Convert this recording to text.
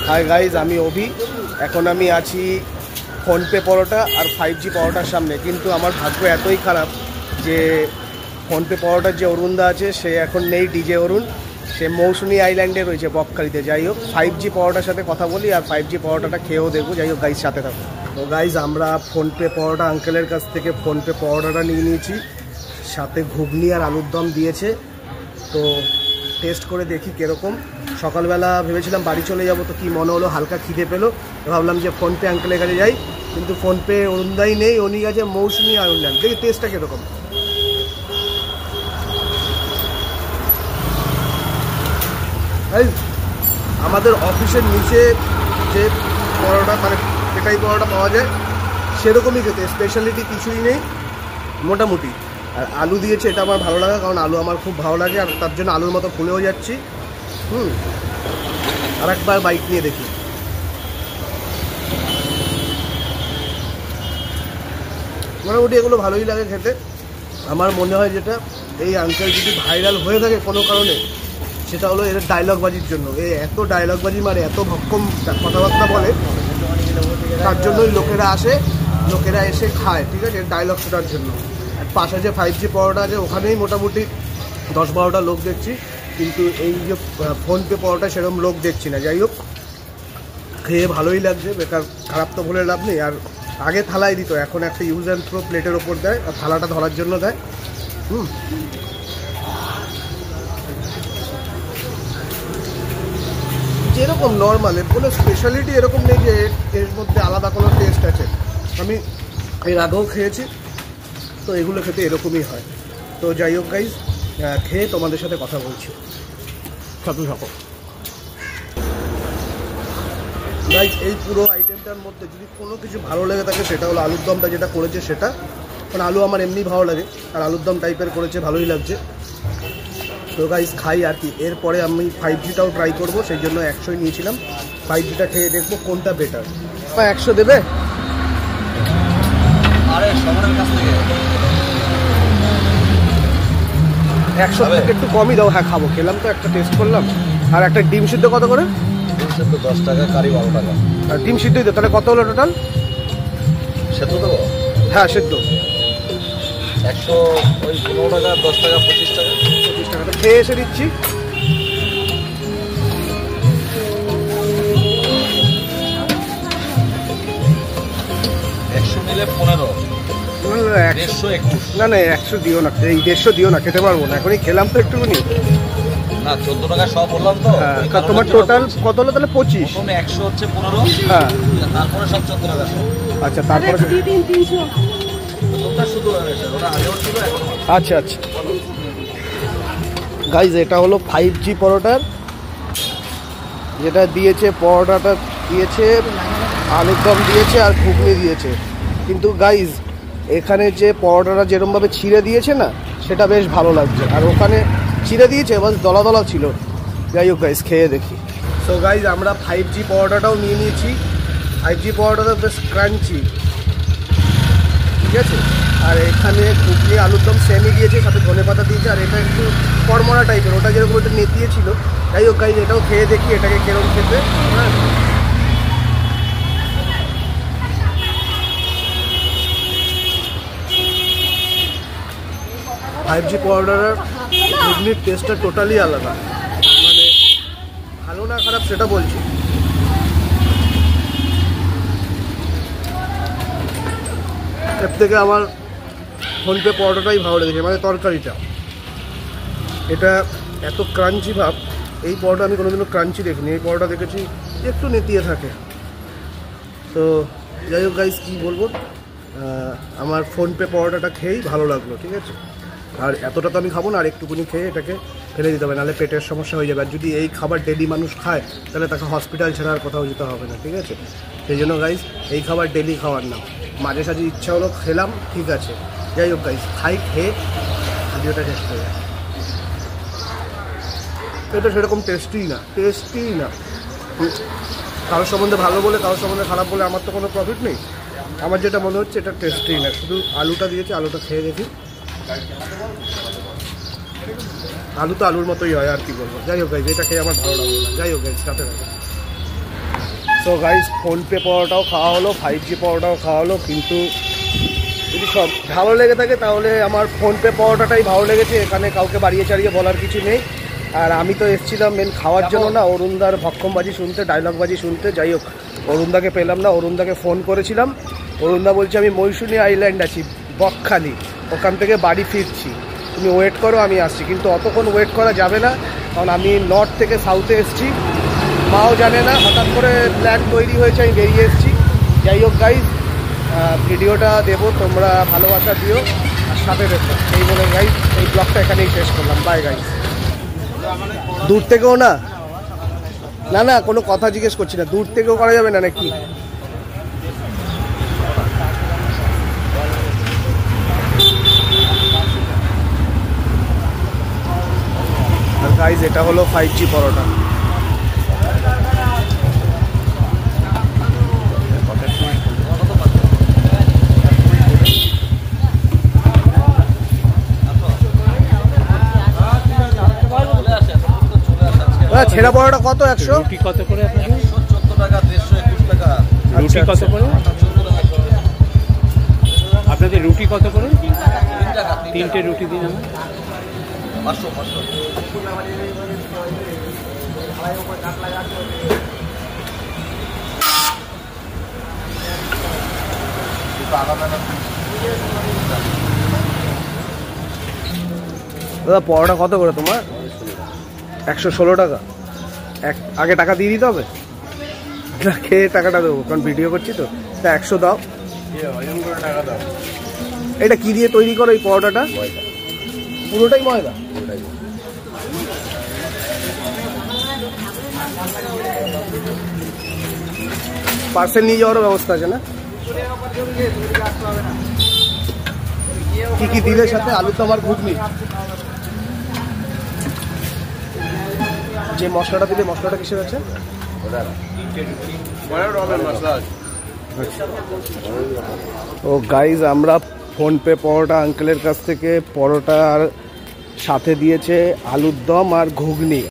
Hi guys, আমি অভি। এখন আমি আছি ফোনপে পরোটা আর 5G পরোটার সামনে। কিন্তু আমার ভাগ্য এতই খারাপ যে ফোনপে পরোটার যে অরুণদা আছে সে এখন নেই, ডিজে অরুণ, সে মৌসুমী আইল্যান্ডে রয়েছে বকখালিতে। যাই হোক, 5G পরোটার সাথে কথা বলি আর 5G পরোটাটা খেয়েও দেখবো। যাই হোক গাইজ, সাথে থাকো। তো গাইজ, আমরা ফোনপে পরোটা আঙ্কেলের কাছ থেকে ফোনপে পরোটাটা নিয়ে নিয়েছি, সাথে ঘুগনি আর আলুর দম দিয়েছে। তো টেস্ট করে দেখি কীরকম। সকালবেলা ভেবেছিলাম বাড়ি চলে যাব, তো কি মনে হলো হালকা খিদে পেলো, ভাবলাম যে ফোনপে আঙ্কেলের কাছে যাই। কিন্তু ফোনপে অরুণদাই নেই, উনি গেছে মৌসুমী আইল্যান্ড। দেখি টেস্টটা কীরকম। আমাদের অফিসের নিচে যে পরোটা, মানে পেটাই পরোটা পাওয়া যায় সেরকমই খেতে, স্পেশালিটি কিছুই নেই মোটামুটি। আর আলু দিয়েছে, এটা আমার ভালো লাগে, কারণ আলু আমার খুব ভালো লাগে, আর তার জন্য আলুর মতো ফুলেও যাচ্ছি। আর একবার বাইক নিয়ে দেখি। মোটামুটি এগুলো ভালোই লাগে খেতে। আমার মনে হয় যেটা এই আঙ্কেল যদি ভাইরাল হয়ে থাকে কোনো কারণে, সেটা হলো এর ডায়লগবাজির জন্য। এ এত ডায়লগবাজি মারে, এত ভক্কম কথাবার্তা বলে, তার জন্যই লোকেরা আসে, লোকেরা এসে খায়, ঠিক আছে, ডায়লগ শোনার জন্য। আর পাশে যে 5G পরোটা আছে ওখানেই মোটামুটি 10-12টা লোক দেখছি, কিন্তু এই যে ফোনপে পরোটা সেরকম লোক দেখছি না। যাই হোক, খেয়ে ভালোই লাগছে, বেকার খারাপ তো বলে লাভ নেই। আর আগে থালায় দিত, এখন একটা ইউজ অ্যান্ড থ্রো প্লেটের ওপর দেয়, আর থালাটা ধরার জন্য দেয়। যেরকম নর্মাল, এর কোনো স্পেশালিটি এরকম নেই যে এর মধ্যে আলাদা কোনো টেস্ট আছে। আমি এর আগেও খেয়েছি, তো এগুলো খেতে এরকমই হয়। তো যাই হোক গাইজ, খেয়ে তোমাদের সাথে কথা বলছি, সাথে থাকো। গাইজ, এই পুরো আইটেমটার মধ্যে যদি কোনো কিছু ভালো লেগে থাকে সেটা হলো আলুর দমটা, যেটা করেছে সেটা। কারণ আলু আমার এমনি ভালো লাগে, আর আলুর দম টাইপের করেছে, ভালোই লাগছে। তো গাইজ খাই আর কি। এরপরে আমি 5Gটাও ট্রাই করবো, সেই জন্য 100 নিয়েছিলাম। 5Gটা খেয়ে দেখবো কোনটা বেটার। 100 দেবে? আরে সবার কাছ থেকে 100 থেকে একটু কমই দাও। হ্যাঁ খাবো, খেলাম তো, একটা টেস্ট করলাম। আর একটা ডিম সিদ্ধ কত করে? ডিম সিদ্ধ 10 টাকা, কারি 12 টাকা। আর ডিম সিদ্ধই তো, তাহলে কত হলো টোটাল? সেদ্ধ দেবো? হ্যাঁ সেদ্ধ। 100 ওই 15 টাকা, 10 টাকা, 25 টাকা। 25 টাকা। খেয়ে এসে দিচ্ছি। না না, 100 দিও না, এই 150 দিও না, খেতে পারবো না, এখনই খেলাম তো একটুখানি। না 14 টাকা সব বললাম তো। হ্যাঁ, তোমার টোটাল কত হলো তাহলে? 25। 100 হচ্ছে 15। হ্যাঁ, তারপরে সব 14 টাকা। আচ্ছা, তারপরে আচ্ছা আচ্ছা। গাইজ, এটা হলো 5G পরোটার, যেটা দিয়েছে, পরোটাটা দিয়েছে, আলুর দম দিয়েছে আর ঘুগনি দিয়েছে। কিন্তু গাইজ, এখানে যে পরোটাটা যেরকমভাবে ছিঁড়ে দিয়েছে না, সেটা বেশ ভালো লাগছে। আর ওখানে ছিঁড়ে দিয়েছে, বাস দলা দলা ছিল। যাই হোক গাইজ, খেয়ে দেখি। সো গাইজ, আমরা 5G পরোটাটাও নিয়ে নিয়েছি। 5G পরোটাটা বেশ ক্রাঞ্চি, ঠিক আছে। আর এখানে ঘুগনি আলুর দম সেমই দিয়েছে, সাথে ধনেপাতা দিয়েছে। আর এটা একটু কড়মড়া টাইপের, ওটা যেরকম একটা নেতিয়েছিল। যাই হোক গাইজ, এটাও খেয়ে দেখি এটাকে কেরম খেতে। হ্যাঁ, 5G পরোটার ঘুগনির টেস্টটা টোটালি আলাদা, মানে ভালো না খারাপ সেটা বলছি। এর থেকে আমার ফোনপে পরোটাটাই ভালো লেগেছে, মানে তরকারিটা। এটা এত ক্রাঞ্চি ভাব, এই পরোটা আমি কোনোদিনও ক্রাঞ্চি দেখিনি। এই পরোটা দেখেছি একটু নেতিয়ে থাকে। তো যাই হোক গাইজ, কী বলবো, আমার ফোনপে পরোটাটা খেয়েই ভালো লাগলো, ঠিক আছে। আর এতটা তো আমি খাবো না, আর একটুকুনি খেয়ে এটাকে ফেলে দিতে হবে, নাহলে পেটের সমস্যা হয়ে যাবে। আর যদি এই খাবার ডেলি মানুষ খায়, তাহলে তাকে হসপিটাল ছাড়া আর কোথাও যেতে হবে না, ঠিক আছে। সেই জন্য গাইজ, এই খাবার ডেলি খাওয়ার না, মাঝে সাঝে ইচ্ছা হলো খেলাম, ঠিক আছে। যাই হোক গাইজ, খাই, খেয়ে ভিডিওটা শেষ করে যায়। এটা সেরকম টেস্টি না। কারোর সম্বন্ধে ভালো বলে, কারোর সম্বন্ধে খারাপ বলে আমার তো কোনো প্রফিট নেই। আমার যেটা মনে হচ্ছে এটা টেস্টি না। শুধু আলুটা দিয়েছে, আলুটা খেয়ে দেখি। আলু তো আলুর মতোই হয়, আর কি বলবো। যাই হোক গাইজ, এটা খেয়ে আমার ভালো লাগলো না। যাই হোক গাইজ, সাথে তো গাইস ফোনপে পরোটাও খাওয়া হলো, 5G পরোটাও খাওয়া হলো, কিন্তু যদি সব ভালো লেগে থাকে তাহলে আমার ফোনপে পরোটাটাই ভালো লেগেছে। এখানে কাউকে বাড়িয়ে চাড়িয়ে বলার কিছু নেই। আর আমি তো এসেছিলাম মেন খাওয়ার জন্য না, অরুণদার ভক্ষমবাজি শুনতে, ডায়লগবাজি শুনতে। যাই হোক, অরুণদাকে পেলাম না। অরুণদাকে ফোন করেছিলাম, অরুণদা বলছে আমি মৌসুমী আইল্যান্ড আছি, বকখালি, ওখান থেকে বাড়ি ফিরছি, তুমি ওয়েট করো আমি আসছি। কিন্তু অতক্ষণ ওয়েট করা যাবে না, কারণ আমি নর্থ থেকে সাউথে এসেছি, মাও জানে না, হঠাৎ করে প্ল্যান তৈরি হয়েছে, আমি বেরিয়ে এসেছি। যাই হোক গাইজ, ভিডিওটা দেবো, তোমরা ভালোবাসা দিও আর সাথে দেখো। এই বলে গাইজ এই ব্লগটা এখানেই শেষ করলাম। By guys. দূর থেকেও না, না না কোনো কথা জিজ্ঞেস করছি না, দূর থেকেও করা যাবে না নাকি? গাইজ এটা হলো 5G পরোটা। ছেঁড়া পরোটা কত? 100? রুটি কত করে আপনাদের? 114 টাকা, 121 টাকা। রুটি কত করে আপনাদের? রুটি কত করে? 3 টাকা। 3টে রুটি দিন আমার। 500 500। দাদা পরোটা কত করে তোমার? 116 টাকা। আগে টাকা দিয়ে দিতে হবে, খেয়ে টাকাটা দেবো, কারণ ভিডিও করছি তো। তা 100 দাও। টাকা দাও। এটা কি দিয়ে তৈরি করো এই পরোটাটা? পুরোটাই ময়দা? পার্সেল নিয়ে যাওয়ারও ব্যবস্থা আছে না? কি কি দিলে সাথে? আলুর দম আর ঘুগনি। যে মশলাটা দিলে, মশলাটা কিসের আছে? ও গাইজ, আমরা ফোনপে পরোটা আঙ্কেলের কাছ থেকে পরোটার সাথে দিয়েছে আলুর দম আর ঘুগনি।